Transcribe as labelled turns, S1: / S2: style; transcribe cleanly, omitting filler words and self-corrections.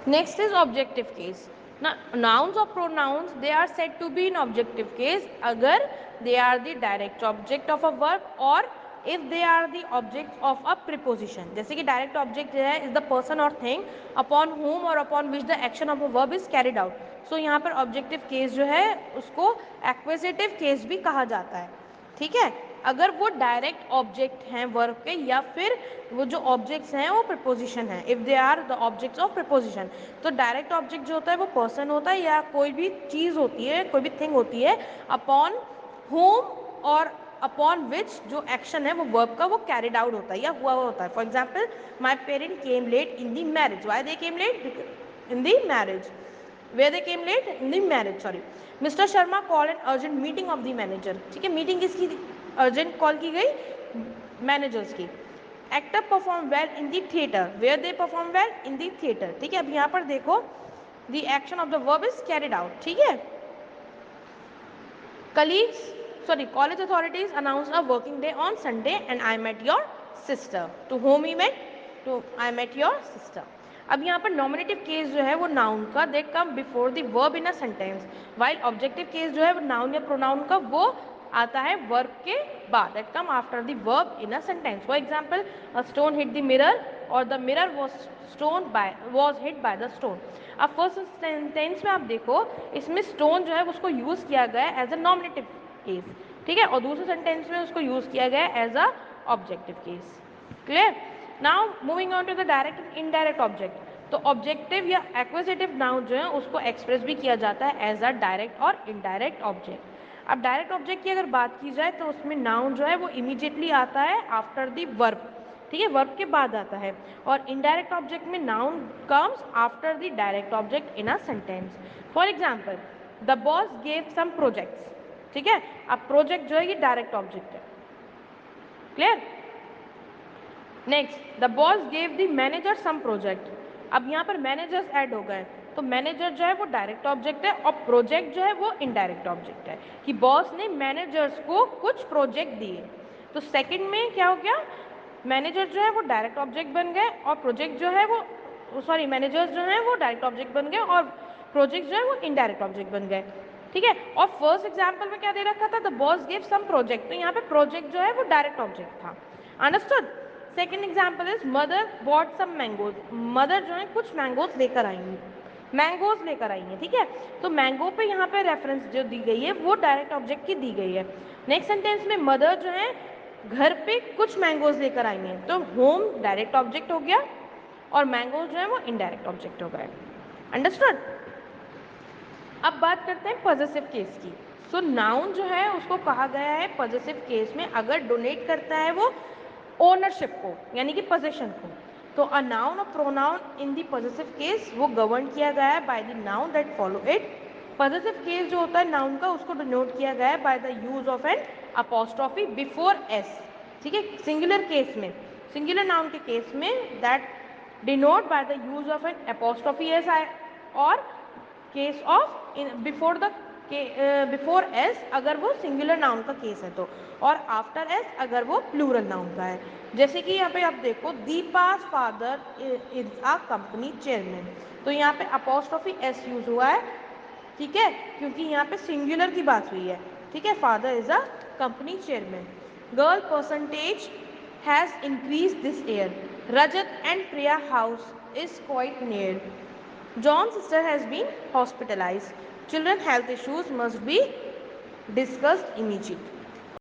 S1: Next is objective case. Now, nouns or pronouns, they are said to be in objective case agar they are the direct object of a verb or if they are the objects of a preposition. जैसे कि direct object जो है is the person or thing upon whom or upon which the action of a verb is carried out. So यहाँ पर objective case जो है उसको accusative case भी कहा जाता है. ठीक है, अगर वो डायरेक्ट ऑब्जेक्ट हैं वर्ब के या फिर वो जो ऑब्जेक्ट्स हैं वो प्रिपोजिशन है, if they are the objects of preposition. तो डायरेक्ट ऑब्जेक्ट जो होता है वो पर्सन होता है या कोई भी चीज़ होती है, कोई भी थिंग होती है अपॉन होम और अपॉन विच जो एक्शन है वो वर्ब का वो कैरिड आउट होता है या हुआ होता है. For example, my parent came late in the marriage. Why they came late in the marriage? Where they came late? In the marriage, sorry. Mr. Sharma called an urgent meeting of the manager. ठीक है, meeting किसकी urgent call की गई? Managers की. Actor perform well in the theatre. Where they perform well? In the theatre. ठीक है, अब यहाँ पर देखो the action of the verb is carried out. ठीक है, college authorities announced a working day on Sunday and I met your sister. To whom he met? To I met your sister. अब यहाँ पर नॉमिनेटिव केस जो है वो noun का they come before the verb in a sentence, while objective case जो है वो नाउन या प्रोनाउन का वो आता है वर्ब के बाद, that come after the verb in a sentence. For example, a stone hit the mirror और the mirror was hit by the stone. अब फर्स्ट सेंटेंस में आप देखो इसमें स्टोन जो है उसको यूज़ किया गया है एज अ नॉमिनेटिव केस. ठीक है, और दूसरे सेंटेंस में उसको यूज़ किया गया है as a objective case. Clear? Now moving on to the direct and indirect object. तो ऑब्जेक्टिव या एक्विजिटिव नाउन जो है उसको एक्सप्रेस भी किया जाता है एज अ डायरेक्ट और इनडायरेक्ट ऑब्जेक्ट. अब डायरेक्ट ऑब्जेक्ट की अगर बात की जाए तो उसमें नाउन जो है वो इमीडिएटली आता है आफ्टर द वर्ब. ठीक है, वर्ब के बाद आता है. और इनडायरेक्ट ऑब्जेक्ट में noun comes after the direct object in a sentence. For example, the boss gave some projects. ठीक है, अब प्रोजेक्ट जो है ये डायरेक्ट ऑब्जेक्ट है. Clear? Next, the boss gave the manager some project. अब यहाँ पर मैनेजर्स ऐड हो गए तो मैनेजर जो है वो डायरेक्ट ऑब्जेक्ट है और प्रोजेक्ट जो है वो इनडायरेक्ट ऑब्जेक्ट है कि बॉस ने मैनेजर्स को कुछ प्रोजेक्ट दिए. तो सेकंड में क्या हो गया? मैनेजर जो है वो डायरेक्ट ऑब्जेक्ट बन गए और प्रोजेक्ट जो है वो मैनेजर्स जो है वो डायरेक्ट ऑब्जेक्ट बन गए और प्रोजेक्ट जो है वो इनडायरेक्ट ऑब्जेक्ट बन गए. ठीक है, और फर्स्ट एग्जाम्पल में क्या दे रखा था? The boss give some project. तो यहाँ पे प्रोजेक्ट जो है वो डायरेक्ट ऑब्जेक्ट था. Understood? Second example is mother bought some mangoes. Mother जो है कुछ मैंगोज लेकर आएंगी, मैंगोज लेकर आई हैं. ठीक है, तो मैंगो पे यहाँ पे रेफरेंस जो दी गई है वो डायरेक्ट ऑब्जेक्ट की दी गई है. नेक्स्ट सेंटेंस में मदर जो है घर पे कुछ मैंगोज लेकर आई हैं, तो होम डायरेक्ट ऑब्जेक्ट हो गया और मैंगोज जो है वो इनडायरेक्ट ऑब्जेक्ट हो गए. अंडरस्टूड? अब बात करते हैं पॉजेसिव केस की. सो नाउन जो है उसको कहा गया है पॉजेसिव केस में अगर डोनेट करता है वो ओनरशिप को यानी कि पोजेशन को. तो अ नाउन और प्रोनाउन इन दी पॉजेसिव केस वो गवर्न किया गया है by the noun that follow it. Possessive case जो होता है नाउन का उसको डिनोट किया गया है by the use of an apostrophe before S. ठीक है, सिंगुलर केस में, सिंगुलर नाउन के केस में that denote by the use of an apostrophe S और case of before the before S अगर वो सिंगुलर नाउन का केस है तो, और आफ्टर एस अगर वो प्लूरल नाउन का है. जैसे कि यहाँ पे आप देखो Deepa's father is a company chairman. तो यहाँ पे अपोस्ट्रोफी एस यूज हुआ है. ठीक है, क्योंकि यहाँ पे सिंगुलर की बात हुई है. ठीक है, father is a company chairman. Girl percentage has increase this year. Rajat and Priya house is quite near. John's sister has been hospitalized. Children health issues must be discussed immediately.